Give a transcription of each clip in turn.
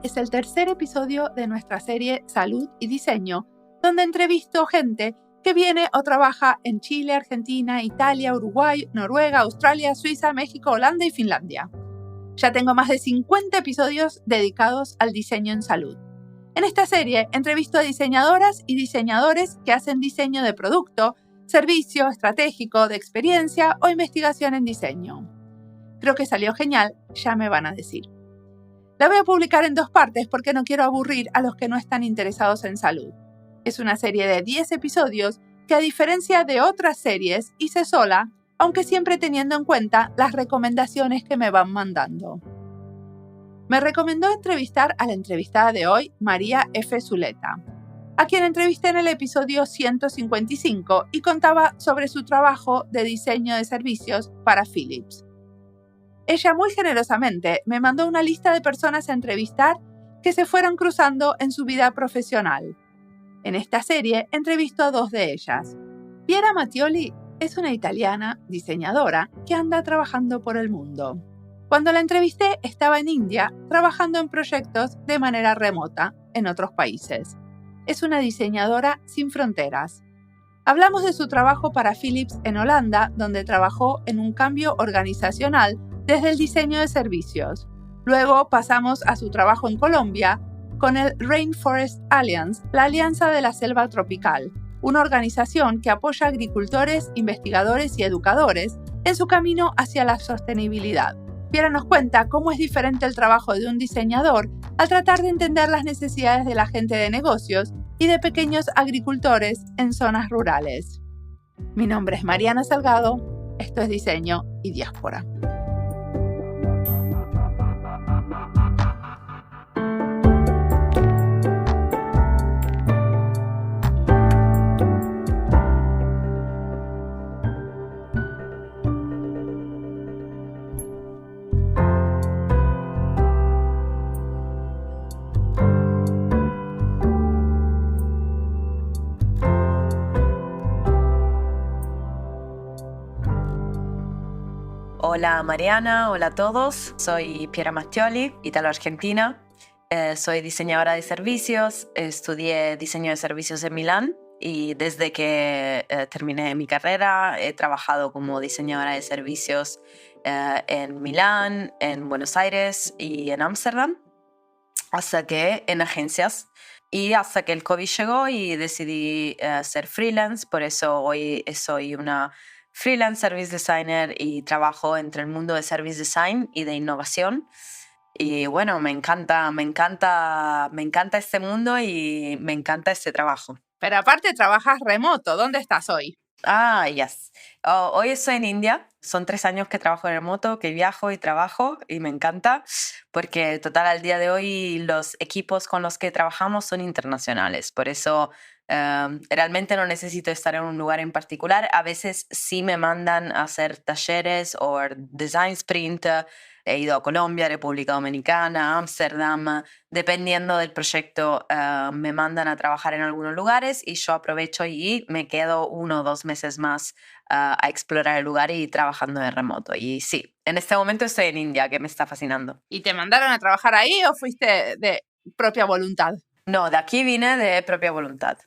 es el tercer episodio de nuestra serie Salud y Diseño, donde entrevisto gente que viene o trabaja en Chile, Argentina, Italia, Uruguay, Noruega, Australia, Suiza, México, Holanda y Finlandia. Ya tengo más de 50 episodios dedicados al diseño en salud. En esta serie entrevisto a diseñadoras y diseñadores que hacen diseño de producto, servicio estratégico, de experiencia o investigación en diseño. Creo que salió genial, ya me van a decir. La voy a publicar en 2 partes porque no quiero aburrir a los que no están interesados en salud. Es una serie de 10 episodios que, a diferencia de otras series, hice sola, aunque siempre teniendo en cuenta las recomendaciones que me van mandando. Me recomendó entrevistar a la entrevistada de hoy, María F. Zuleta, a quien entrevisté en el episodio 155 y contaba sobre su trabajo de diseño de servicios para Philips. Ella muy generosamente me mandó una lista de personas a entrevistar que se fueron cruzando en su vida profesional. En esta serie entrevisto a 2 de ellas. Piera Mattioli es una italiana diseñadora que anda trabajando por el mundo. Cuando la entrevisté estaba en India trabajando en proyectos de manera remota en otros países. Es una diseñadora sin fronteras. Hablamos de su trabajo para Philips en Holanda, donde trabajó en un cambio organizacional desde el diseño de servicios. Luego pasamos a su trabajo en Colombia con el Rainforest Alliance, la Alianza de la Selva Tropical, una organización que apoya a agricultores, investigadores y educadores en su camino hacia la sostenibilidad. Piera nos cuenta cómo es diferente el trabajo de un diseñador al tratar de entender las necesidades de la gente de negocios y de pequeños agricultores en zonas rurales. Mi nombre es Mariana Salgado, esto es Diseño y Diáspora. Hola Mariana, hola a todos. Soy Piera Mattioli, italo-argentina. Soy diseñadora de servicios. Estudié diseño de servicios en Milán y desde que terminé mi carrera he trabajado como diseñadora de servicios en Milán, en Buenos Aires y en Ámsterdam, hasta que en agencias. Y hasta que el COVID llegó y decidí ser freelance, por eso hoy soy una freelance service designer y trabajo entre el mundo de service design y de innovación. Y bueno, me encanta este mundo y me encanta este trabajo. Pero aparte trabajas remoto, ¿dónde estás hoy? Yes. Hoy estoy en India. Son 3 años que trabajo en remoto, que viajo y trabajo y me encanta porque total al día de hoy los equipos con los que trabajamos son internacionales. Por eso realmente no necesito estar en un lugar en particular. A veces sí me mandan a hacer talleres o design sprint. He ido a Colombia, República Dominicana, Ámsterdam. Dependiendo del proyecto, me mandan a trabajar en algunos lugares y yo aprovecho y me quedo 1 o 2 meses más a explorar el lugar y trabajando de remoto. Y sí, en este momento estoy en India, que me está fascinando. ¿Y te mandaron a trabajar ahí o fuiste de propia voluntad? No, de aquí vine de propia voluntad.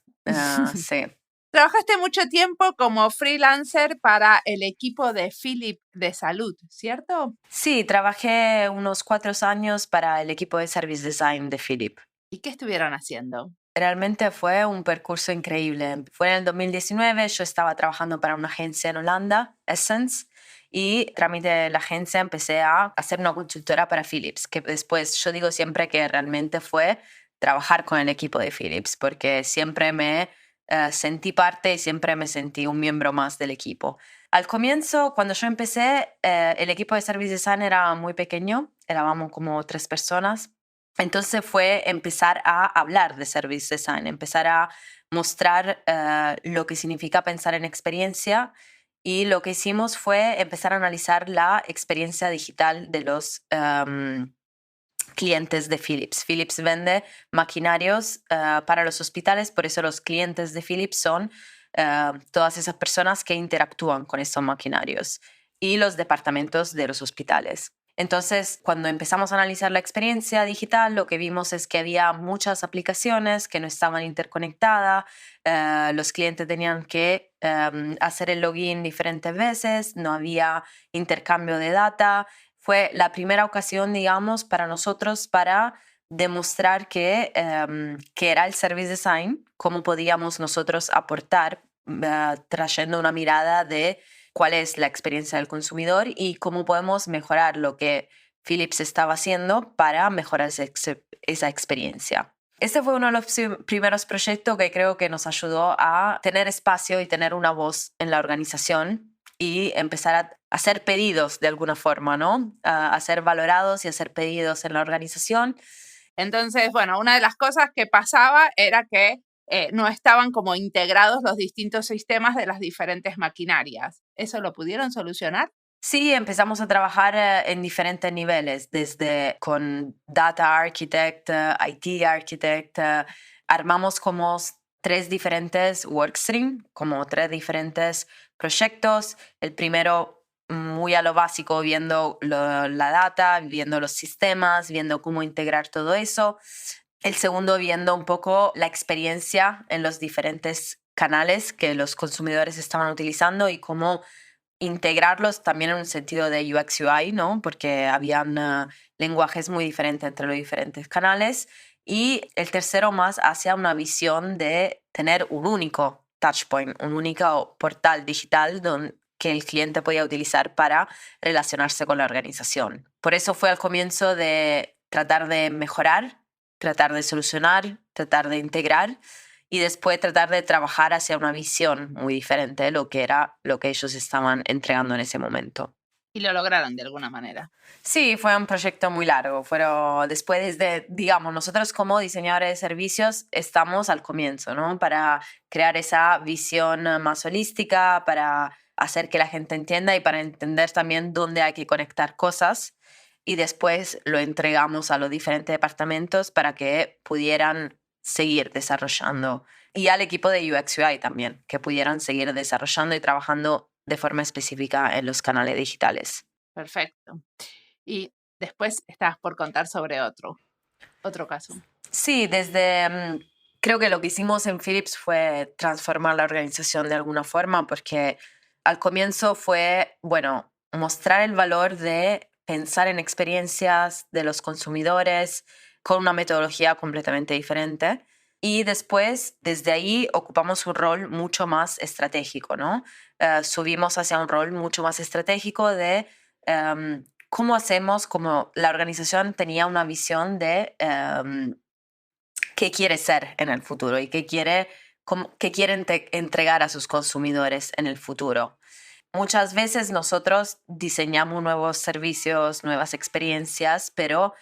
Sí. Trabajaste mucho tiempo como freelancer para el equipo de Philips de salud, ¿cierto? Sí, trabajé unos 4 años para el equipo de Service Design de Philips. ¿Y qué estuvieron haciendo? Realmente fue un percurso increíble. Fue en el 2019, yo estaba trabajando para una agencia en Holanda, Essence, y trámite de la agencia empecé a hacer una consultora para Philips, que después yo digo siempre que realmente fue trabajar con el equipo de Philips, porque siempre me sentí parte y siempre me sentí un miembro más del equipo. Al comienzo, cuando yo empecé, el equipo de Service Design era muy pequeño, éramos como 3 personas. Entonces fue empezar a hablar de Service Design, empezar a mostrar lo que significa pensar en experiencia, y lo que hicimos fue empezar a analizar la experiencia digital de los clientes de Philips. Philips vende maquinarios para los hospitales, por eso los clientes de Philips son todas esas personas que interactúan con esos maquinarios y los departamentos de los hospitales. Entonces, cuando empezamos a analizar la experiencia digital, lo que vimos es que había muchas aplicaciones que no estaban interconectadas, los clientes tenían que hacer el login diferentes veces, no había intercambio de data. Fue la primera ocasión, digamos, para nosotros para demostrar que era el service design, cómo podíamos nosotros aportar, trayendo una mirada de cuál es la experiencia del consumidor y cómo podemos mejorar lo que Philips estaba haciendo para mejorar esa experiencia. Este fue uno de los primeros proyectos que creo que nos ayudó a tener espacio y tener una voz en la organización y empezar a hacer pedidos de alguna forma, ¿no? A ser valorados y hacer pedidos en la organización. Entonces, bueno, una de las cosas que pasaba era que no estaban como integrados los distintos sistemas de las diferentes maquinarias. ¿Eso lo pudieron solucionar? Sí, empezamos a trabajar en diferentes niveles, desde con Data Architect, IT Architect, armamos como 3 diferentes workstreams, como 3 diferentes proyectos. El primero muy a lo básico, viendo la data, viendo los sistemas, viendo cómo integrar todo eso. El segundo, viendo un poco la experiencia en los diferentes canales que los consumidores estaban utilizando y cómo integrarlos también en un sentido de UX UI, ¿no? Porque habían lenguajes muy diferentes entre los diferentes canales. Y el tercero, más hacia una visión de tener un único touchpoint, un único portal digital que el cliente podía utilizar para relacionarse con la organización. Por eso fue al comienzo de tratar de mejorar, tratar de solucionar, tratar de integrar y después tratar de trabajar hacia una visión muy diferente de lo que era lo que ellos estaban entregando en ese momento. Y lo lograron de alguna manera. Sí, fue un proyecto muy largo. Fueron después de, digamos, nosotros como diseñadores de servicios estamos al comienzo, ¿no? Para crear esa visión más holística, para hacer que la gente entienda y para entender también dónde hay que conectar cosas. Y después lo entregamos a los diferentes departamentos para que pudieran seguir desarrollando. Y al equipo de UX UI también, que pudieran seguir desarrollando y trabajando de forma específica en los canales digitales. Perfecto. Y después estabas por contar sobre otro caso. Sí, creo que lo que hicimos en Philips fue transformar la organización de alguna forma, porque al comienzo fue, bueno, mostrar el valor de pensar en experiencias de los consumidores con una metodología completamente diferente. Y después, desde ahí, ocupamos un rol mucho más estratégico, ¿no? Subimos hacia un rol mucho más estratégico de cómo hacemos, como la organización tenía una visión de qué quiere ser en el futuro y qué quiere entregar a sus consumidores en el futuro. Muchas veces nosotros diseñamos nuevos servicios, nuevas experiencias, pero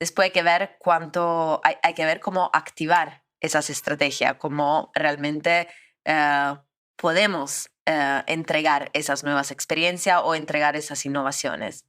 después hay que ver cómo activar esas estrategias, cómo realmente podemos entregar esas nuevas experiencias o entregar esas innovaciones.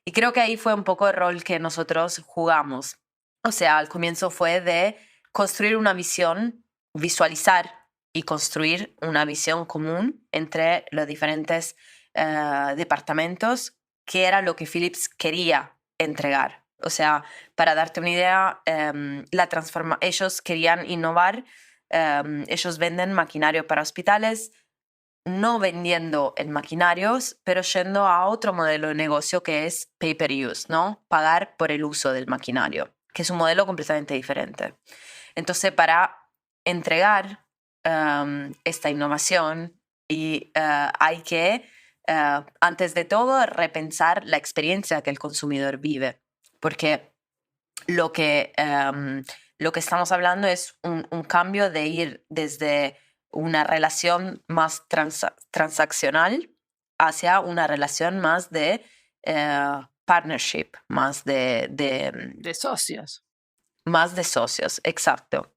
Y creo que ahí fue un poco el rol que nosotros jugamos. O sea, al comienzo fue de construir una visión, visualizar y construir una visión común entre los diferentes departamentos, que era lo que Philips quería entregar. O sea, para darte una idea, ellos querían innovar, ellos venden maquinario para hospitales, no vendiendo en maquinarios, pero yendo a otro modelo de negocio que es pay-per-use, ¿no? Pagar por el uso del maquinario, que es un modelo completamente diferente. Entonces, para entregar esta innovación hay que, antes de todo, repensar la experiencia que el consumidor vive, porque lo que estamos hablando es un cambio de ir desde una relación más transaccional hacia una relación más de partnership, más de socios. Más de socios, exacto.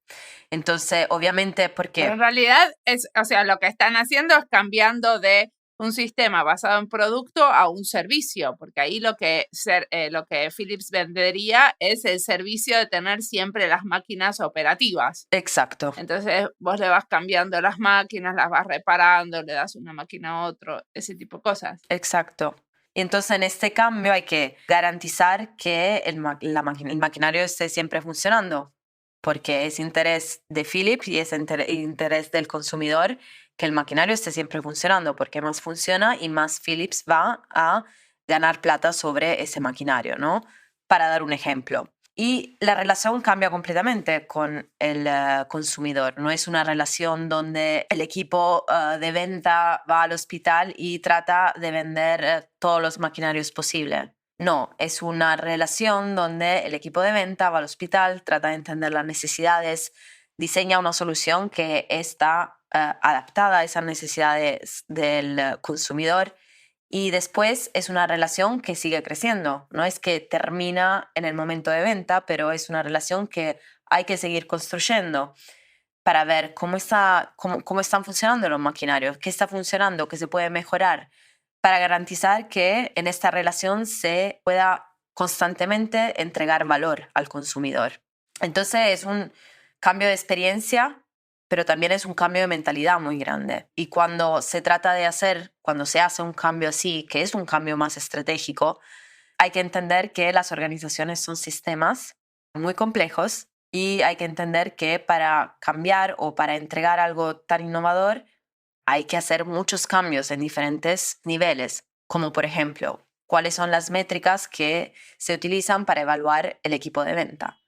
Entonces, obviamente, porque... Pero en realidad, lo que están haciendo es cambiando de un sistema basado en producto a un servicio, porque ahí lo que Philips vendería es el servicio de tener siempre las máquinas operativas. Exacto. Entonces vos le vas cambiando las máquinas, las vas reparando, le das una máquina a otro, ese tipo de cosas. Exacto. Y entonces en este cambio hay que garantizar que el maquinario esté siempre funcionando, porque es interés de Philips y es interés del consumidor que el maquinario esté siempre funcionando, porque más funciona y más Philips va a ganar plata sobre ese maquinario, ¿no? Para dar un ejemplo. Y la relación cambia completamente con el consumidor. No es una relación donde el equipo de venta va al hospital y trata de vender todos los maquinarios posibles. No, es una relación donde el equipo de venta va al hospital, trata de entender las necesidades, diseña una solución que está adaptada a esas necesidades del consumidor y después es una relación que sigue creciendo. No es que termina en el momento de venta, pero es una relación que hay que seguir construyendo para ver cómo están funcionando los maquinarios, qué está funcionando, qué se puede mejorar, para garantizar que en esta relación se pueda constantemente entregar valor al consumidor. Entonces es un cambio de experiencia, pero también es un cambio de mentalidad muy grande. Y cuando se hace un cambio así, que es un cambio más estratégico, hay que entender que las organizaciones son sistemas muy complejos y hay que entender que para cambiar o para entregar algo tan innovador hay que hacer muchos cambios en diferentes niveles, como por ejemplo, cuáles son las métricas que se utilizan para evaluar el equipo de venta.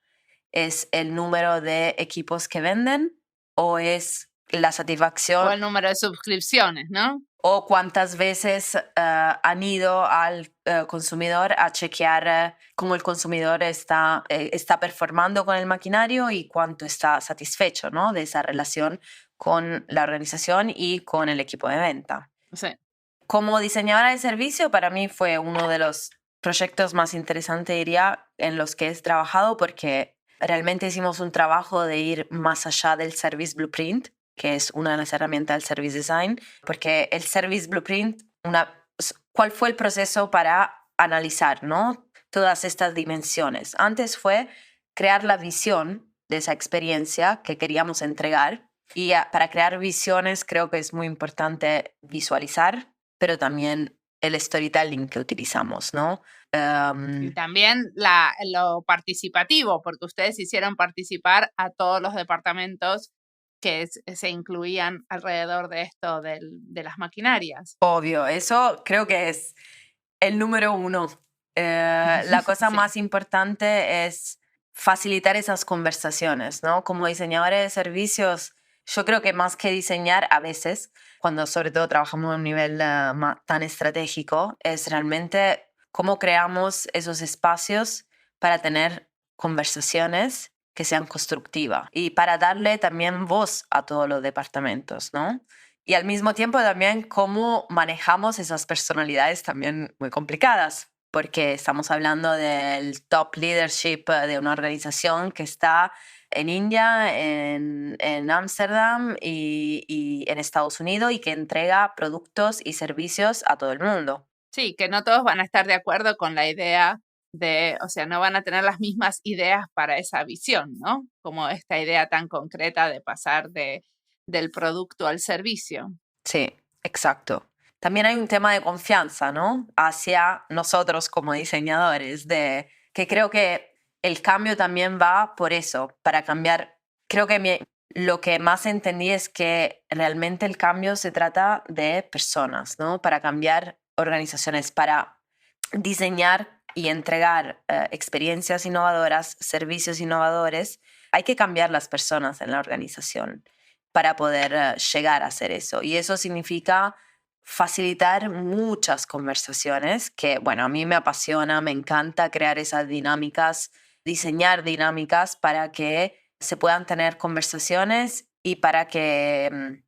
¿Es el número de equipos que venden o es la satisfacción? O el número de suscripciones, ¿no? O cuántas veces han ido al consumidor a chequear cómo el consumidor está performando con el maquinario y cuánto está satisfecho, ¿no? De esa relación con la organización y con el equipo de venta. Sí. Como diseñadora de servicio, para mí fue uno de los proyectos más interesantes, diría, en los que he trabajado, porque realmente hicimos un trabajo de ir más allá del Service Blueprint, que es una de las herramientas del Service Design, porque el Service Blueprint, ¿cuál fue el proceso para analizar, ¿no? Todas estas dimensiones? Antes fue crear la visión de esa experiencia que queríamos entregar, y para crear visiones creo que es muy importante visualizar, pero también el storytelling que utilizamos, ¿no? Y también lo participativo, porque ustedes hicieron participar a todos los departamentos que se incluían alrededor de esto de las maquinarias. Obvio, eso creo que es el número uno. La cosa Sí. más importante es facilitar esas conversaciones, ¿no? Como diseñadores de servicios, yo creo que más que diseñar a veces, cuando sobre todo trabajamos a un nivel tan estratégico, es realmente cómo creamos esos espacios para tener conversaciones que sean constructivas y para darle también voz a todos los departamentos, ¿no? Y al mismo tiempo también cómo manejamos esas personalidades también muy complicadas, porque estamos hablando del top leadership de una organización que está en India, en Ámsterdam y en Estados Unidos y que entrega productos y servicios a todo el mundo. Sí, que no todos van a estar de acuerdo con la idea o sea, no van a tener las mismas ideas para esa visión, ¿no? Como esta idea tan concreta de pasar del producto al servicio. Sí, exacto. También hay un tema de confianza, ¿no? Hacia nosotros como diseñadores, de que creo que el cambio también va por eso, para cambiar. Creo que lo que más entendí es que realmente el cambio se trata de personas, ¿no? Para cambiar organizaciones, para diseñar y entregar experiencias innovadoras, servicios innovadores, hay que cambiar las personas en la organización para poder llegar a hacer eso. Y eso significa facilitar muchas conversaciones que, bueno, a mí me apasiona, me encanta crear esas dinámicas, diseñar dinámicas para que se puedan tener conversaciones y para que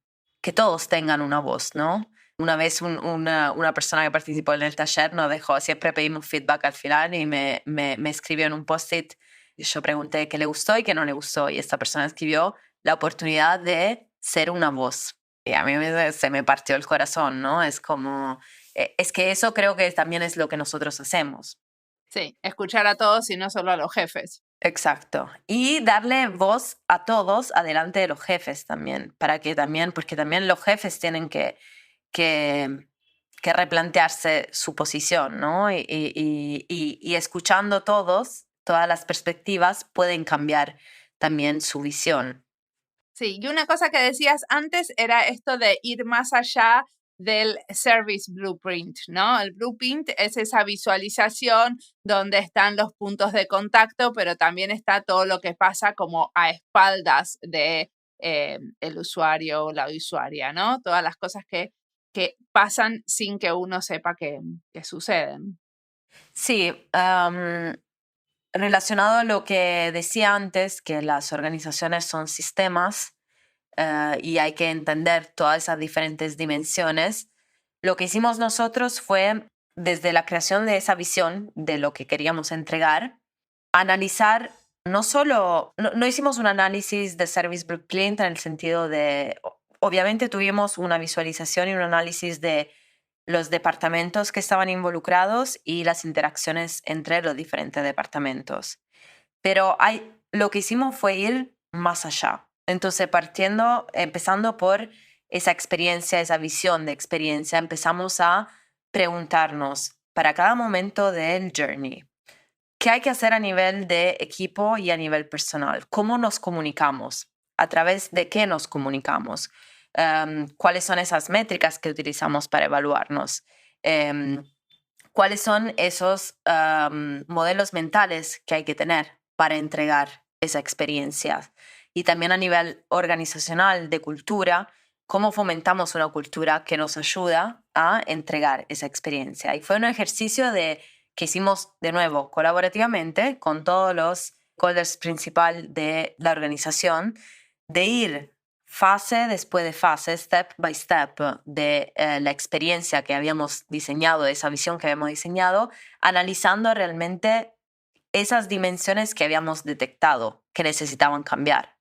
todos tengan una voz, ¿no? Una vez una persona que participó en el taller nos dejó, siempre pedimos feedback al final y me escribió en un post-it. Yo pregunté qué le gustó y qué no le gustó y esta persona escribió la oportunidad de ser una voz. Y a mí se me partió el corazón, ¿no? Es como, es que eso creo que también es lo que nosotros hacemos. Sí, escuchar a todos y no solo a los jefes. Exacto. Y darle voz a todos adelante de los jefes también, porque también los jefes tienen que que replantearse su posición, ¿no? Y escuchando todas las perspectivas pueden cambiar también su visión. Sí, y una cosa que decías antes era esto de ir más allá del Service Blueprint, ¿no? El Blueprint es esa visualización donde están los puntos de contacto, pero también está todo lo que pasa como a espaldas de el usuario o la usuaria, ¿no? Todas las cosas que pasan sin que uno sepa que suceden. Sí, relacionado a lo que decía antes, que las organizaciones son sistemas y hay que entender todas esas diferentes dimensiones, lo que hicimos nosotros fue, desde la creación de esa visión de lo que queríamos entregar, analizar no hicimos un análisis de Service Blueprint en el sentido de, obviamente tuvimos una visualización y un análisis de los departamentos que estaban involucrados y las interacciones entre los diferentes departamentos. Pero lo que hicimos fue ir más allá. Entonces, empezando por esa experiencia, esa visión de experiencia, empezamos a preguntarnos para cada momento del journey, ¿qué hay que hacer a nivel de equipo y a nivel personal? ¿Cómo nos comunicamos? ¿A través de qué nos comunicamos? ¿Cuáles son esas métricas que utilizamos para evaluarnos? ¿Cuáles son esos modelos mentales que hay que tener para entregar esa experiencia? Y también a nivel organizacional, de cultura, ¿cómo fomentamos una cultura que nos ayuda a entregar esa experiencia? Y fue un ejercicio que hicimos de nuevo colaborativamente con todos los stakeholders principales de la organización, de ir fase después de fase, step by step, de la experiencia que habíamos diseñado, de esa visión que habíamos diseñado, analizando realmente esas dimensiones que habíamos detectado que necesitaban cambiar.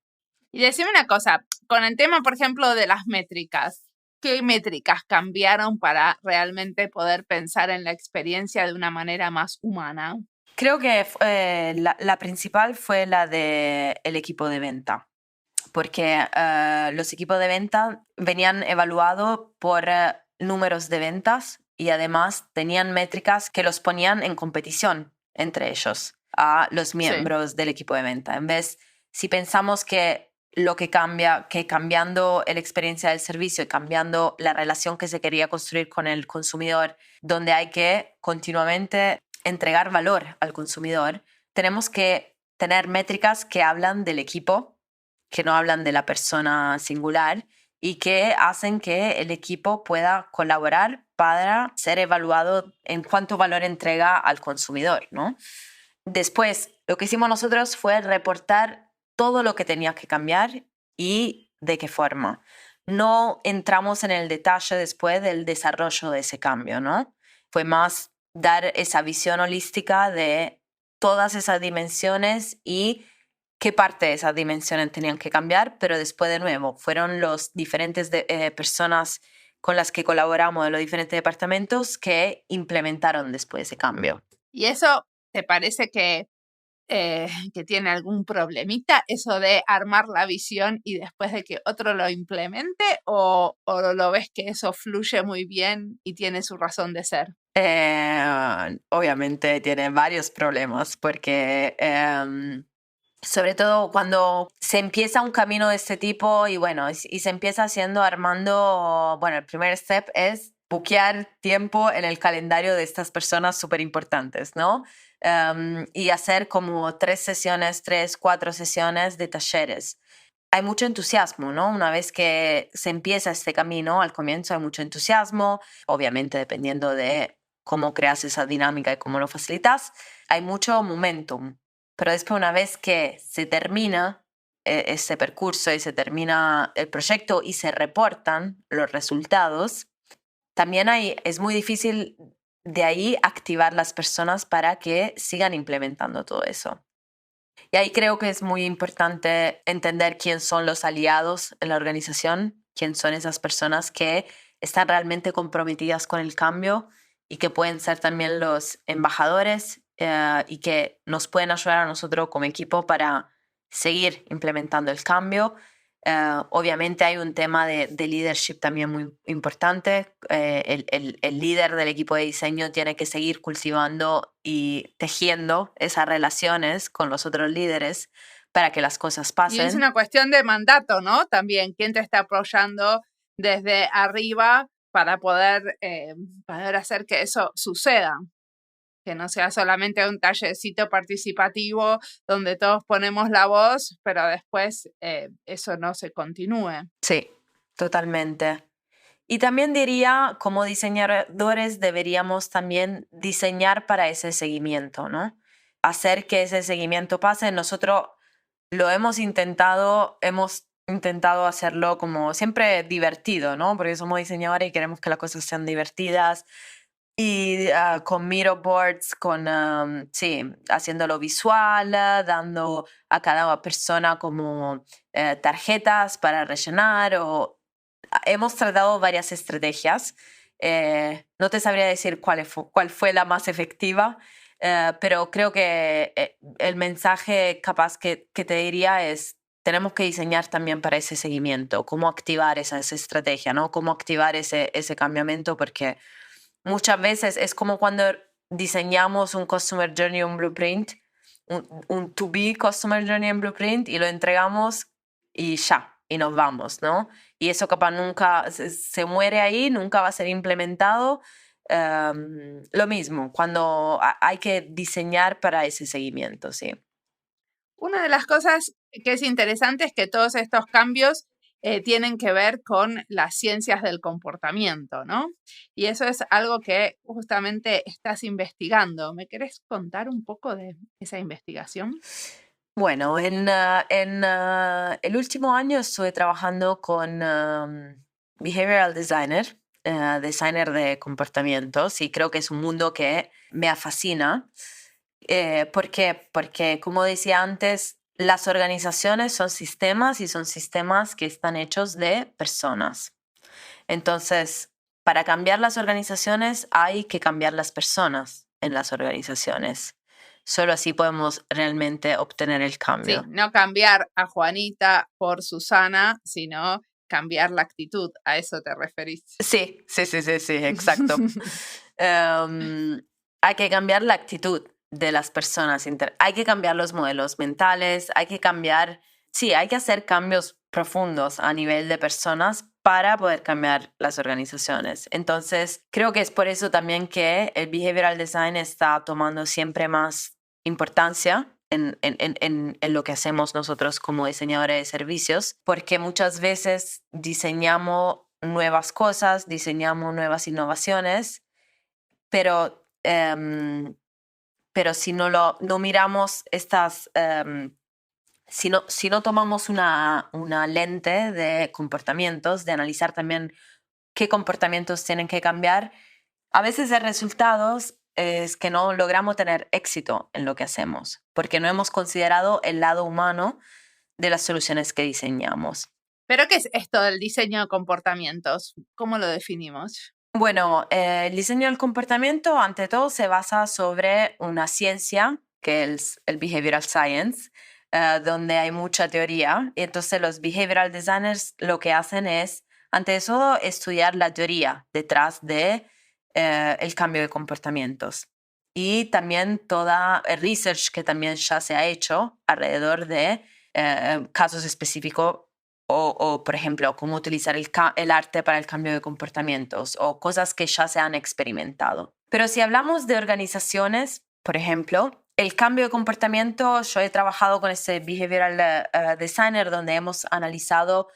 Y decime una cosa, con el tema, por ejemplo, de las métricas, ¿qué métricas cambiaron para realmente poder pensar en la experiencia de una manera más humana? Creo que la principal fue la del equipo de venta, porque los equipos de venta venían evaluados por números de ventas y además tenían métricas que los ponían en competición entre ellos, a los miembros del equipo de venta. En vez, si pensamos que lo que cambia, que cambiando la experiencia del servicio y cambiando la relación que se quería construir con el consumidor, donde hay que continuamente entregar valor al consumidor, tenemos que tener métricas que hablan del equipo, que no hablan de la persona singular y que hacen que el equipo pueda colaborar para ser evaluado en cuánto valor entrega al consumidor, ¿no? Después, lo que hicimos nosotros fue reportar todo lo que tenía que cambiar y de qué forma. No entramos en el detalle después del desarrollo de ese cambio, ¿no? Fue más dar esa visión holística de todas esas dimensiones y qué parte de esas dimensiones tenían que cambiar, pero después de nuevo fueron los diferentes personas con las que colaboramos de los diferentes departamentos que implementaron después ese cambio. ¿Y eso te parece que tiene algún problemita, eso de armar la visión y después de que otro lo implemente, o lo ves que eso fluye muy bien y tiene su razón de ser? Obviamente tiene varios problemas porque sobre todo cuando se empieza un camino de este tipo y bueno, y se empieza armando, bueno, el primer step es buquear tiempo en el calendario de estas personas súper importantes, ¿no? Y hacer como 4 sesiones de talleres. Hay mucho entusiasmo, ¿no? Una vez que se empieza este camino, al comienzo hay mucho entusiasmo, obviamente dependiendo de cómo creas esa dinámica y cómo lo facilitas, hay mucho momentum. Pero después, una vez que se termina ese percurso y se termina el proyecto y se reportan los resultados, también es muy difícil de ahí activar las personas para que sigan implementando todo eso. Y ahí creo que es muy importante entender quién son los aliados en la organización, quién son esas personas que están realmente comprometidas con el cambio y que pueden ser también los embajadores y que nos pueden ayudar a nosotros como equipo para seguir implementando el cambio. Obviamente hay un tema de leadership también muy importante. El líder del equipo de diseño tiene que seguir cultivando y tejiendo esas relaciones con los otros líderes para que las cosas Y es pasen. una cuestión de mandato, ¿no? También, ¿quién te está apoyando desde arriba para poder hacer que eso suceda? Que no sea solamente un tallercito participativo donde todos ponemos la voz, pero después eso no se continúe. Sí, totalmente. Y también diría, como diseñadores deberíamos también diseñar para ese seguimiento, ¿no? Hacer que ese seguimiento pase. Nosotros lo hemos intentado hacerlo como siempre divertido, ¿no? Porque somos diseñadores y queremos que las cosas sean divertidas. Y con Miro boards, sí, haciéndolo visual, dando a cada persona como tarjetas para rellenar hemos tratado varias estrategias. No te sabría decir cuál fue la más efectiva, pero creo que el mensaje capaz que te diría es, tenemos que diseñar también para ese seguimiento, cómo activar esa estrategia, ¿no? Cómo activar ese cambiamiento, porque muchas veces es como cuando diseñamos un Customer Journey, un blueprint, un to-be Customer Journey en blueprint y lo entregamos y ya, y nos vamos, ¿no? Y eso capaz nunca se muere ahí, nunca va a ser implementado. Lo mismo, cuando hay que diseñar para ese seguimiento, sí. Una de las cosas que es interesante es que todos estos cambios tienen que ver con las ciencias del comportamiento, ¿no? Y eso es algo que justamente estás investigando. ¿Me querés contar un poco de esa investigación? Bueno, en el último año estuve trabajando con behavioral designer de comportamientos, y creo que es un mundo que me fascina. ¿Por qué? Porque, como decía antes, las organizaciones son sistemas y son sistemas que están hechos de personas. Entonces, para cambiar las organizaciones hay que cambiar las personas en las organizaciones. Solo así podemos realmente obtener el cambio. Sí, no cambiar a Juanita por Susana, sino cambiar la actitud. ¿A eso te referís? Sí, exacto. Hay que cambiar la actitud de las personas, hay que cambiar los modelos mentales, hay que hacer cambios profundos a nivel de personas para poder cambiar las organizaciones. Entonces, creo que es por eso también que el behavioral design está tomando siempre más importancia en lo que hacemos nosotros como diseñadores de servicios, porque muchas veces diseñamos nuevas cosas, diseñamos nuevas innovaciones, pero si no miramos si no tomamos una lente de comportamientos, de analizar también qué comportamientos tienen que cambiar, a veces el resultado es que no logramos tener éxito en lo que hacemos, porque no hemos considerado el lado humano de las soluciones que diseñamos. ¿Pero qué es esto del diseño de comportamientos? ¿Cómo lo definimos? Bueno, el diseño del comportamiento, ante todo, se basa sobre una ciencia, que es el behavioral science, donde hay mucha teoría. Y entonces los behavioral designers lo que hacen es, ante todo, estudiar la teoría detrás de el cambio de comportamientos. Y también toda el research que también ya se ha hecho alrededor de casos específicos o, por ejemplo, cómo utilizar el arte para el cambio de comportamientos o cosas que ya se han experimentado. Pero si hablamos de organizaciones, por ejemplo, el cambio de comportamiento, yo he trabajado con ese behavioral designer donde hemos analizado,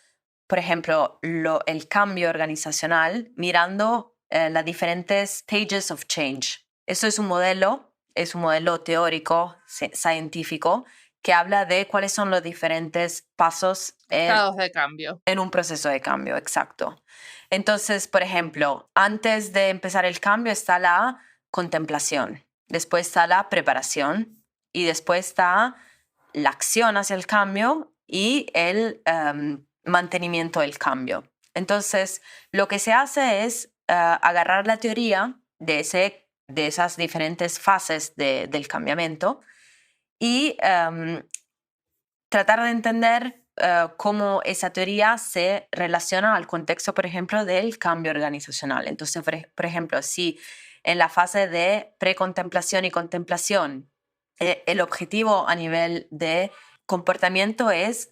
por ejemplo, el cambio organizacional mirando las diferentes stages of change. Eso es un modelo teórico, científico, que habla de cuáles son los diferentes pasos Estados de cambio. en un proceso de cambio, exacto. Entonces, por ejemplo, antes de empezar el cambio está la contemplación, después está la preparación y después está la acción hacia el cambio y el mantenimiento del cambio. Entonces, lo que se hace es agarrar la teoría de esas diferentes fases del cambiamiento y tratar de entender cómo esa teoría se relaciona al contexto, por ejemplo, del cambio organizacional. Entonces, por ejemplo, si en la fase de precontemplación y contemplación, el objetivo a nivel de comportamiento es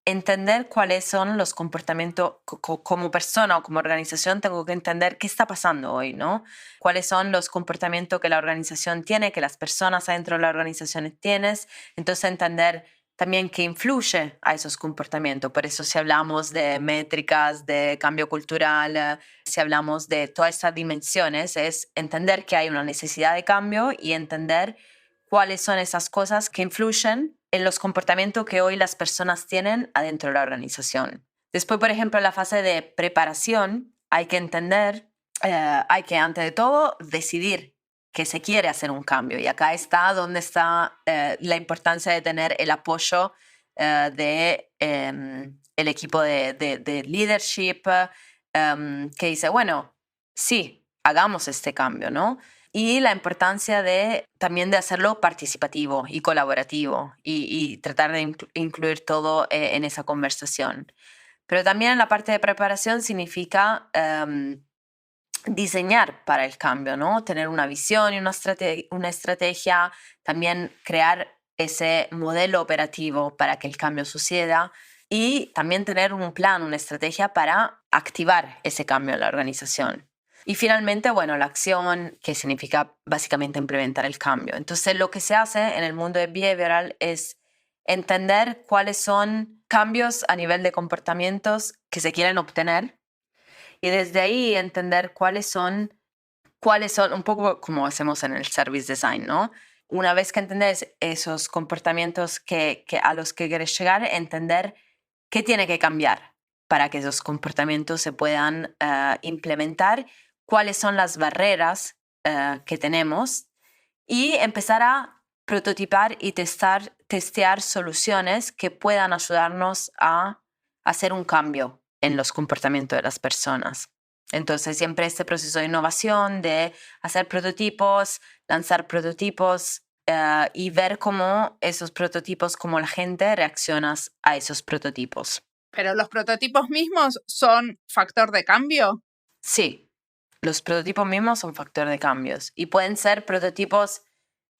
entender cuáles son los comportamientos como persona o como organización. Tengo que entender qué está pasando hoy, ¿no? Cuáles son los comportamientos que la organización tiene, que las personas adentro de la organización tienen. Entonces, entender también qué influye a esos comportamientos. Por eso, si hablamos de métricas, de cambio cultural, si hablamos de todas estas dimensiones, es entender que hay una necesidad de cambio y entender cuáles son esas cosas que influyen en los comportamientos que hoy las personas tienen adentro de la organización. Después, por ejemplo, en la fase de preparación, hay que entender, hay que, antes de todo, decidir que se quiere hacer un cambio. Y acá está donde está la importancia de tener el apoyo del equipo de leadership que dice, bueno, sí, hagamos este cambio, ¿no? Y la importancia también de hacerlo participativo y colaborativo y tratar de incluir todo en esa conversación. Pero también en la parte de preparación significa diseñar para el cambio, ¿no? Tener una visión y una estrategia, también crear ese modelo operativo para que el cambio suceda y también tener un plan, una estrategia para activar ese cambio en la organización. Y finalmente, bueno, la acción, que significa básicamente implementar el cambio. Entonces, lo que se hace en el mundo de behavioral es entender cuáles son cambios a nivel de comportamientos que se quieren obtener y desde ahí entender cuáles son un poco como hacemos en el service design, ¿no? Una vez que entendés esos comportamientos a los que quieres llegar, entender qué tiene que cambiar para que esos comportamientos se puedan implementar, cuáles son las barreras que tenemos y empezar a prototipar y testear soluciones que puedan ayudarnos a hacer un cambio en los comportamientos de las personas. Entonces, siempre este proceso de innovación, de hacer prototipos, lanzar prototipos y ver cómo esos prototipos, cómo la gente reacciona a esos prototipos. ¿Pero los prototipos mismos son factor de cambio? Sí, los prototipos mismos son factor de cambios y pueden ser prototipos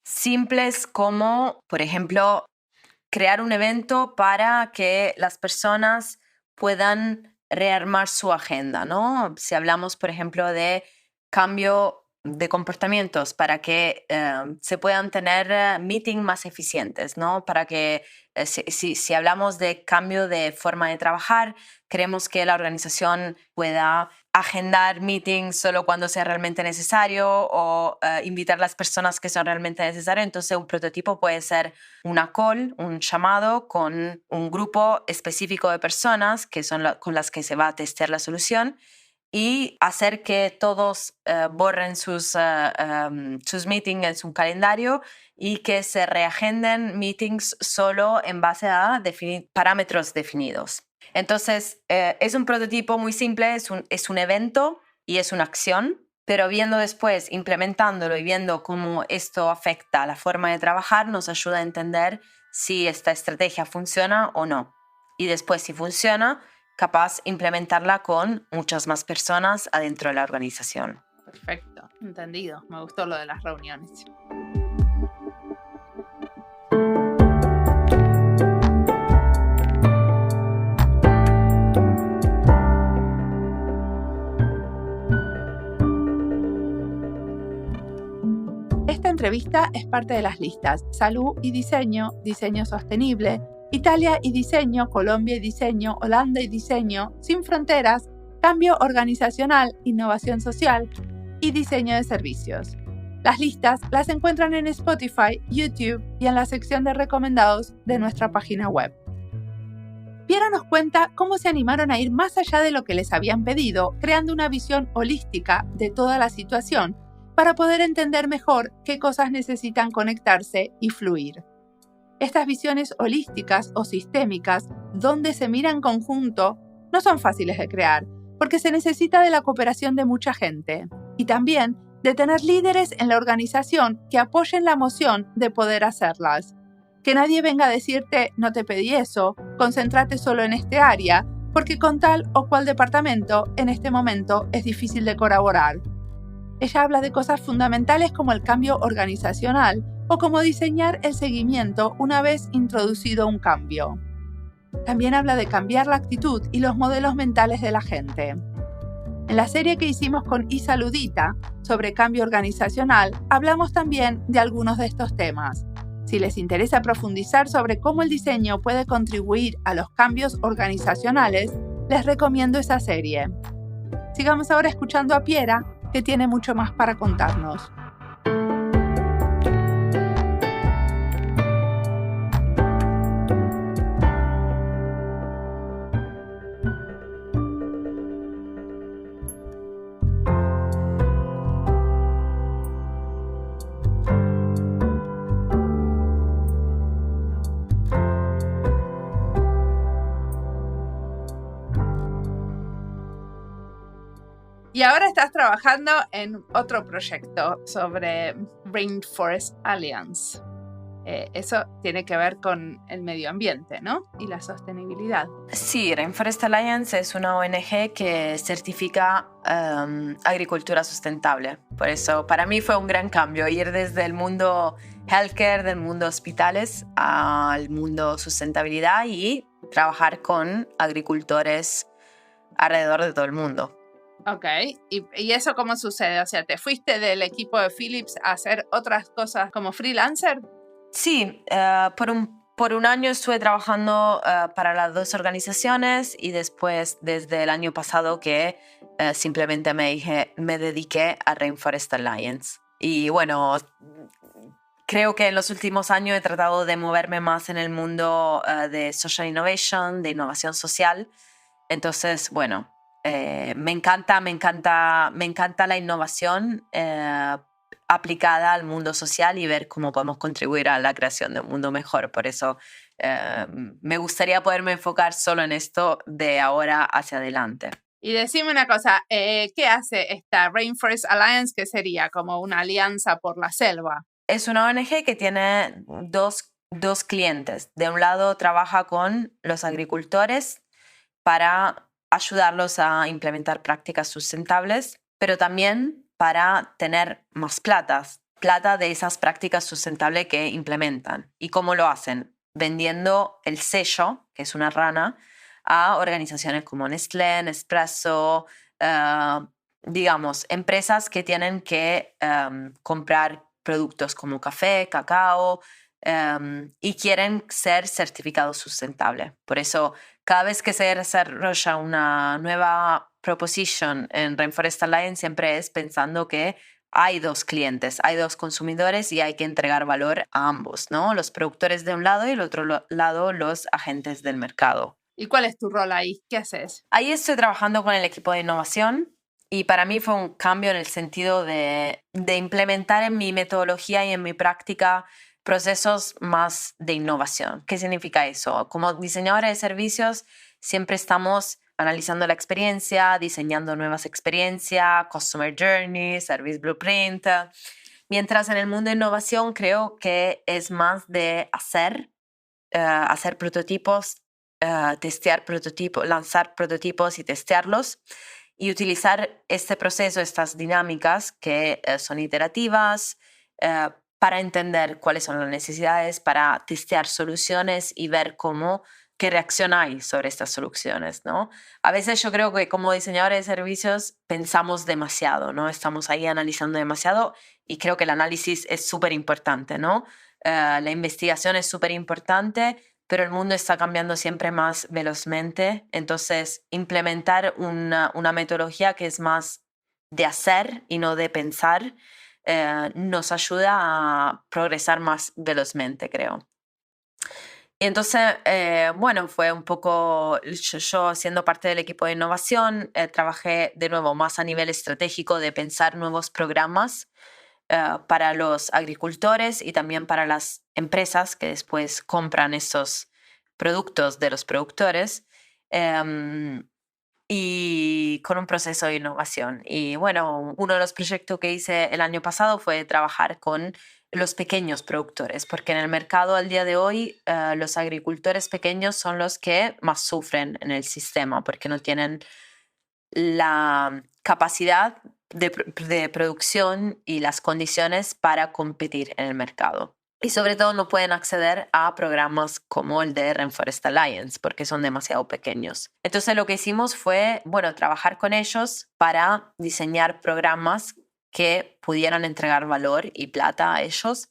simples como, por ejemplo, crear un evento para que las personas puedan rearmar su agenda, ¿no? Si hablamos, por ejemplo, de cambio de comportamientos para que se puedan tener meetings más eficientes, ¿no? Para que si hablamos de cambio de forma de trabajar, queremos que la organización pueda agendar meetings solo cuando sea realmente necesario o invitar a las personas que son realmente necesarias. Entonces, un prototipo puede ser una call, un llamado con un grupo específico de personas que son con las que se va a testear la solución y hacer que todos borren sus meetings en su calendario y que se reagenden meetings solo en base a parámetros definidos. Entonces, es un prototipo muy simple, es un evento y es una acción, pero viendo después, implementándolo y viendo cómo esto afecta a la forma de trabajar, nos ayuda a entender si esta estrategia funciona o no. Y después, si funciona, capaz implementarla con muchas más personas adentro de la organización. Perfecto, entendido. Me gustó lo de las reuniones. Esta entrevista es parte de las listas Salud y Diseño, Diseño Sostenible, Italia y Diseño, Colombia y Diseño, Holanda y Diseño, Sin Fronteras, Cambio Organizacional, Innovación Social y Diseño de Servicios. Las listas las encuentran en Spotify, YouTube y en la sección de recomendados de nuestra página web. Piera nos cuenta cómo se animaron a ir más allá de lo que les habían pedido, creando una visión holística de toda la situación para poder entender mejor qué cosas necesitan conectarse y fluir. Estas visiones holísticas o sistémicas, donde se mira en conjunto, no son fáciles de crear, porque se necesita de la cooperación de mucha gente y también de tener líderes en la organización que apoyen la emoción de poder hacerlas. Que nadie venga a decirte, no te pedí eso, concéntrate solo en este área, porque con tal o cual departamento en este momento es difícil de colaborar. Ella habla de cosas fundamentales como el cambio organizacional o cómo diseñar el seguimiento una vez introducido un cambio. También habla de cambiar la actitud y los modelos mentales de la gente. En la serie que hicimos con Isaludita sobre cambio organizacional, hablamos también de algunos de estos temas. Si les interesa profundizar sobre cómo el diseño puede contribuir a los cambios organizacionales, les recomiendo esa serie. Sigamos ahora escuchando a Piera, que tiene mucho más para contarnos. Y ahora estás trabajando en otro proyecto sobre Rainforest Alliance. Eso tiene que ver con el medio ambiente, ¿no? Y la sostenibilidad. Sí, Rainforest Alliance es una ONG que certifica agricultura sustentable. Por eso, para mí fue un gran cambio ir desde el mundo healthcare, del mundo hospitales, al mundo sustentabilidad y trabajar con agricultores alrededor de todo el mundo. Ok, ¿Y eso cómo sucede? O sea, ¿te fuiste del equipo de Philips a hacer otras cosas como freelancer? Sí, por un año estuve trabajando para las dos organizaciones y después, desde el año pasado, que simplemente me dediqué a Rainforest Alliance. Y bueno, creo que en los últimos años he tratado de moverme más en el mundo de social innovation, de innovación social. Entonces, bueno, me encanta la innovación aplicada al mundo social y ver cómo podemos contribuir a la creación de un mundo mejor. Por eso me gustaría poderme enfocar solo en esto de ahora hacia adelante. Y decime una cosa, ¿qué hace esta Rainforest Alliance, que sería como una alianza por la selva? Es una ONG que tiene dos clientes. De un lado trabaja con los agricultores para ayudarlos a implementar prácticas sustentables, pero también para tener más plata de esas prácticas sustentables que implementan. ¿Y cómo lo hacen? Vendiendo el sello, que es una rana, a organizaciones como Nestlé, Nespresso, digamos, empresas que tienen que comprar productos como café, cacao, y quieren ser certificados sustentables. Por eso, cada vez que se desarrolla una nueva proposition en Rainforest Alliance, siempre es pensando que hay dos clientes, hay dos consumidores y hay que entregar valor a ambos, ¿no? Los productores de un lado y del otro lado los agentes del mercado. ¿Y cuál es tu rol ahí? ¿Qué haces? Ahí estoy trabajando con el equipo de innovación. Y para mí fue un cambio en el sentido de implementar en mi metodología y en mi práctica procesos más de innovación. ¿Qué significa eso? Como diseñadora de servicios, siempre estamos analizando la experiencia, diseñando nuevas experiencias, Customer Journey, Service Blueprint. Mientras en el mundo de innovación creo que es más de hacer prototipos, testear prototipos, lanzar prototipos y testearlos. Y utilizar este proceso, estas dinámicas que son iterativas, para entender cuáles son las necesidades, para testear soluciones y ver qué reacción hay sobre estas soluciones, ¿no? A veces yo creo que como diseñadores de servicios pensamos demasiado, ¿no? Estamos ahí analizando demasiado y creo que el análisis es súper importante, ¿no? La investigación es súper importante, pero el mundo está cambiando siempre más velozmente. Entonces, implementar una metodología que es más de hacer y no de pensar nos ayuda a progresar más velozmente, creo. Y entonces, bueno, fue un poco, yo siendo parte del equipo de innovación, trabajé de nuevo más a nivel estratégico de pensar nuevos programas para los agricultores y también para las empresas que después compran esos productos de los productores, y con un proceso de innovación. Y bueno, uno de los proyectos que hice el año pasado fue trabajar con los pequeños productores, porque en el mercado al día de hoy los agricultores pequeños son los que más sufren en el sistema porque no tienen la capacidad de producción y las condiciones para competir en el mercado. Y sobre todo no pueden acceder a programas como el de Rainforest Alliance porque son demasiado pequeños. Entonces lo que hicimos fue, trabajar con ellos para diseñar programas que pudieran entregar valor y plata a ellos.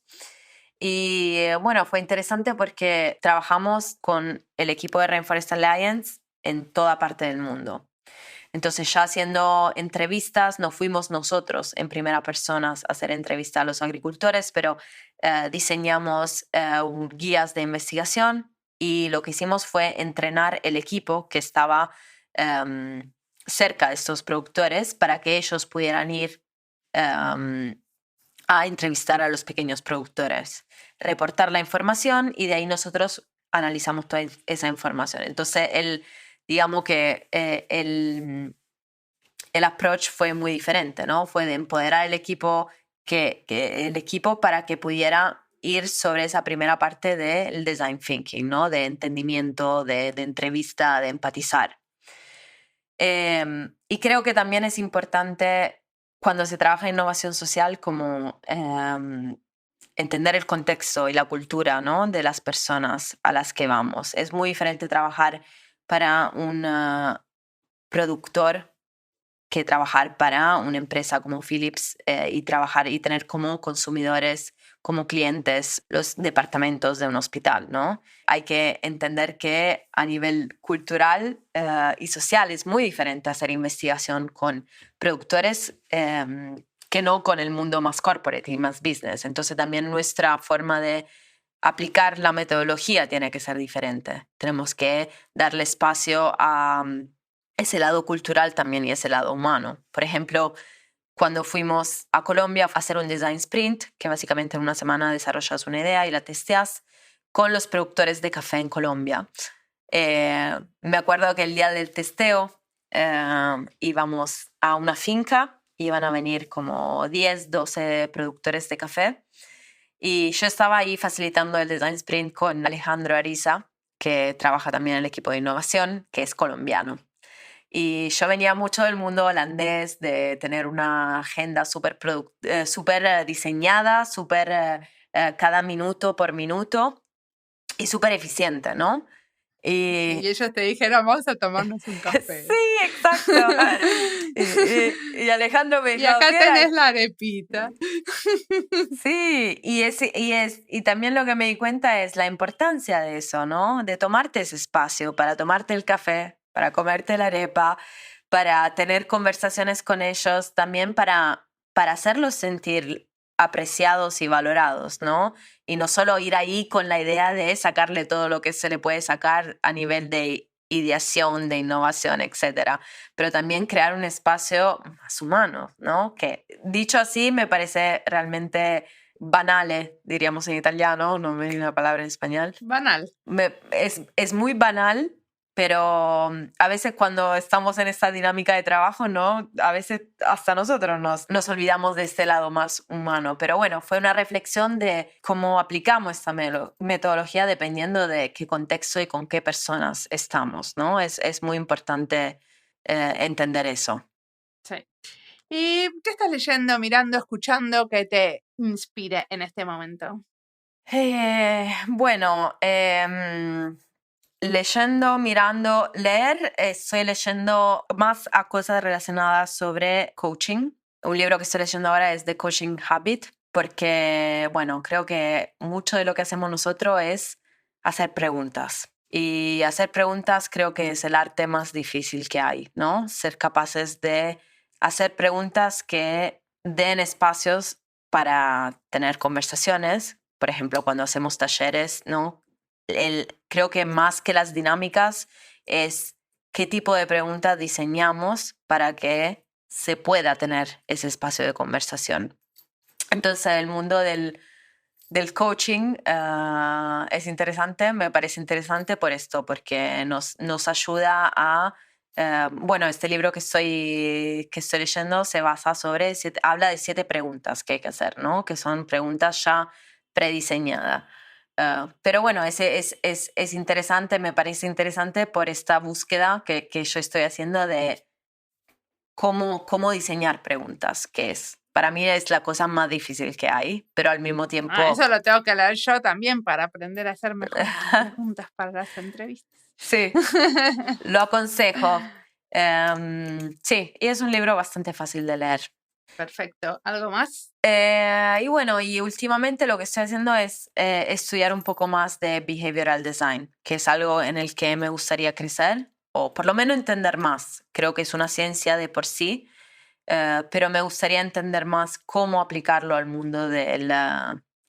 Y fue interesante porque trabajamos con el equipo de Rainforest Alliance en toda parte del mundo. Entonces ya haciendo entrevistas, no fuimos nosotros en primera persona a hacer entrevistas a los agricultores, pero diseñamos guías de investigación y lo que hicimos fue entrenar el equipo que estaba cerca de estos productores para que ellos pudieran ir a entrevistar a los pequeños productores, reportar la información y de ahí nosotros analizamos toda esa información. Entonces, digamos que el approach fue muy diferente, ¿no? Fue de empoderar el equipo para que pudiera ir sobre esa primera parte del design thinking, ¿no? De entendimiento, de entrevista, de empatizar. Y creo que también es importante cuando se trabaja en innovación social como entender el contexto y la cultura, ¿no? De las personas a las que vamos. Es muy diferente trabajar para un productor que trabajar para una empresa como Philips y tener como consumidores, como clientes, los departamentos de un hospital, ¿no? Hay que entender que a nivel cultural y social es muy diferente hacer investigación con productores que no con el mundo más corporate y más business. Entonces también nuestra forma de aplicar la metodología tiene que ser diferente. Tenemos que darle espacio a ese lado cultural también y ese lado humano. Por ejemplo, cuando fuimos a Colombia a hacer un design sprint, que básicamente en una semana desarrollas una idea y la testeas con los productores de café en Colombia. Me acuerdo que el día del testeo íbamos a una finca, iban a venir como 10, 12 productores de café y yo estaba ahí facilitando el design sprint con Alejandro Ariza, que trabaja también en el equipo de innovación, que es colombiano. Y yo venía mucho del mundo holandés, de tener una agenda súper diseñada, cada minuto por minuto y súper eficiente, ¿no? Y ellos te dijeron, vamos a tomarnos un café. Sí, exacto. y Alejandro me dijo, y acá tenés la arepita. Sí, y también lo que me di cuenta es la importancia de eso, ¿no? De tomarte ese espacio para tomarte el café, para comerte la arepa, para tener conversaciones con ellos, también para hacerlos sentir apreciados y valorados, ¿no? Y no solo ir ahí con la idea de sacarle todo lo que se le puede sacar a nivel de ideación, de innovación, etcétera, pero también crear un espacio más humano, ¿no? Que dicho así me parece realmente banale, diríamos en italiano, no me viene una palabra en español. Banal. Es muy banal, pero a veces cuando estamos en esta dinámica de trabajo, ¿no? A veces hasta nosotros nos olvidamos de este lado más humano. Pero bueno, fue una reflexión de cómo aplicamos esta metodología dependiendo de qué contexto y con qué personas estamos, ¿no? Es muy importante entender eso. Sí. ¿Y qué estás leyendo, mirando, escuchando que te inspire en este momento? Leyendo, mirando, estoy leyendo más a cosas relacionadas sobre coaching. Un libro que estoy leyendo ahora es The Coaching Habit, porque, creo que mucho de lo que hacemos nosotros es hacer preguntas. Y hacer preguntas creo que es el arte más difícil que hay, ¿no? Ser capaces de hacer preguntas que den espacios para tener conversaciones. Por ejemplo, cuando hacemos talleres, ¿no? Creo que más que las dinámicas es qué tipo de preguntas diseñamos para que se pueda tener ese espacio de conversación. Entonces, el mundo del coaching es interesante, me parece interesante por esto, porque nos ayuda a Bueno, este libro que estoy leyendo se basa habla de 7 preguntas que hay que hacer, ¿no? Que son preguntas ya prediseñadas. Pero bueno, es interesante, me parece interesante por esta búsqueda que yo estoy haciendo de cómo diseñar preguntas, que para mí es la cosa más difícil que hay, pero al mismo tiempo... eso lo tengo que leer yo también para aprender a hacer mejores preguntas para las entrevistas. Sí, lo aconsejo. Sí, y es un libro bastante fácil de leer. Perfecto. ¿Algo más? Y bueno, y últimamente lo que estoy haciendo es estudiar un poco más de behavioral design, que es algo en el que me gustaría crecer o por lo menos entender más. Creo que es una ciencia de por sí, pero me gustaría entender más cómo aplicarlo al mundo del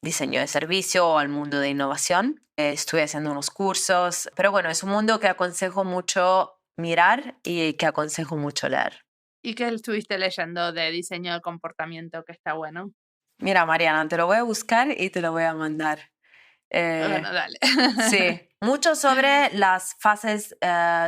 diseño de servicio o al mundo de innovación. Estoy haciendo unos cursos, pero bueno, es un mundo que aconsejo mucho mirar y que aconsejo mucho leer. ¿Y qué estuviste leyendo de diseño de comportamiento que está bueno? Mira, Mariana, te lo voy a buscar y te lo voy a mandar. Bueno, dale. Sí, mucho sobre las fases,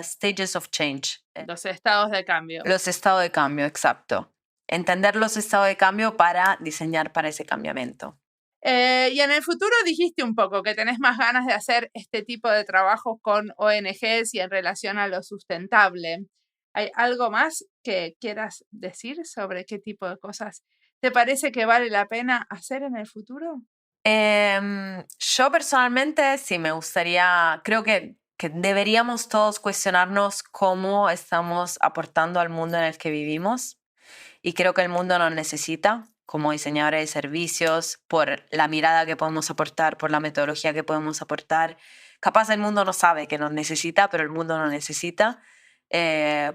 stages of change. Los estados de cambio. Los estados de cambio, exacto. Entender los estados de cambio para diseñar para ese cambiamiento. Y en el futuro dijiste un poco que tenés más ganas de hacer este tipo de trabajos con ONGs y en relación a lo sustentable. ¿Hay algo más que quieras decir sobre qué tipo de cosas te parece que vale la pena hacer en el futuro? Yo personalmente sí me gustaría, creo que deberíamos todos cuestionarnos cómo estamos aportando al mundo en el que vivimos, y creo que el mundo nos necesita como diseñadores de servicios por la mirada que podemos aportar, por la metodología que podemos aportar. Capaz el mundo no sabe que nos necesita, pero el mundo nos necesita.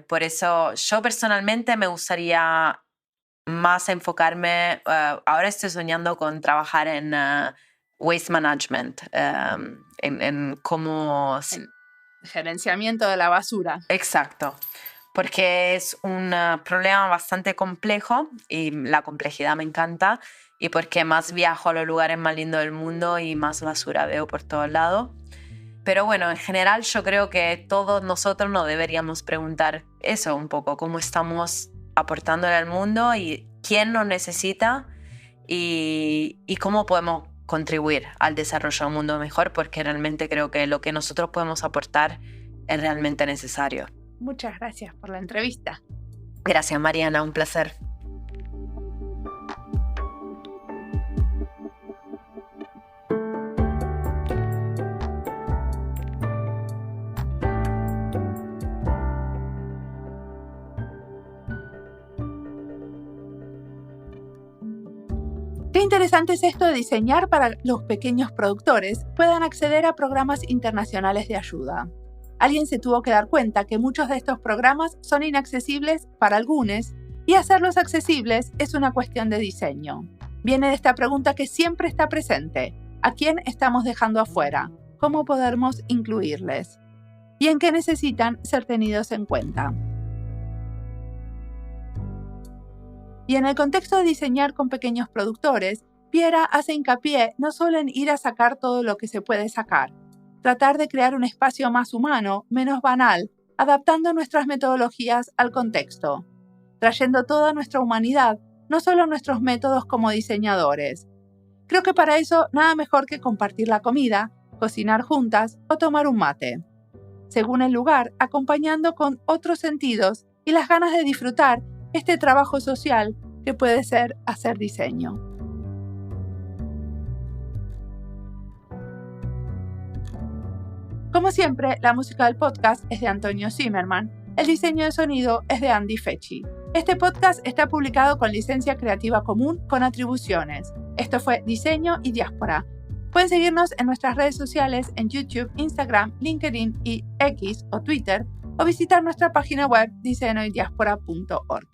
Por eso yo personalmente me gustaría más enfocarme, ahora estoy soñando con trabajar en waste management, en cómo... En gerenciamiento de la basura. Exacto, porque es un problema bastante complejo y la complejidad me encanta, y porque más viajo a los lugares más lindos del mundo y más basura veo por todos lados. Pero bueno, en general yo creo que todos nosotros nos deberíamos preguntar eso un poco, cómo estamos aportándole al mundo y quién nos necesita y cómo podemos contribuir al desarrollo de un mundo mejor, porque realmente creo que lo que nosotros podemos aportar es realmente necesario. Muchas gracias por la entrevista. Gracias, Mariana, un placer. Qué interesante es esto de diseñar para que los pequeños productores puedan acceder a programas internacionales de ayuda. Alguien se tuvo que dar cuenta que muchos de estos programas son inaccesibles para algunos, y hacerlos accesibles es una cuestión de diseño. Viene de esta pregunta que siempre está presente: ¿a quién estamos dejando afuera? ¿Cómo podemos incluirles? ¿Y en qué necesitan ser tenidos en cuenta? Y en el contexto de diseñar con pequeños productores, Piera hace hincapié no solo en ir a sacar todo lo que se puede sacar, tratar de crear un espacio más humano, menos banal, adaptando nuestras metodologías al contexto, trayendo toda nuestra humanidad, no solo nuestros métodos como diseñadores. Creo que para eso nada mejor que compartir la comida, cocinar juntas o tomar un mate. Según el lugar, acompañando con otros sentidos y las ganas de disfrutar este trabajo social que puede ser hacer diseño. Como siempre, la música del podcast es de Antonio Zimmerman, el diseño de sonido es de Andy Fechi. Este podcast está publicado con licencia creativa común con atribuciones. Esto fue Diseño y Diáspora. Pueden seguirnos en nuestras redes sociales en YouTube, Instagram, LinkedIn y X o Twitter, o visitar nuestra página web diseñoydiaspora.org.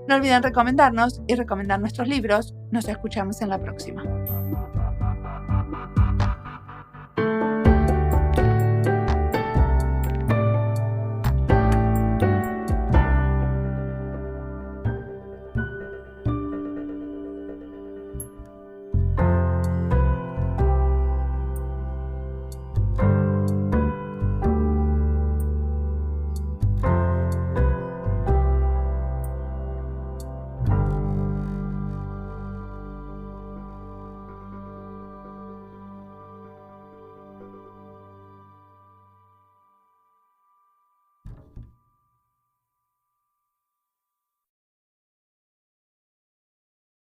No olviden recomendarnos y recomendar nuestros libros. Nos escuchamos en la próxima.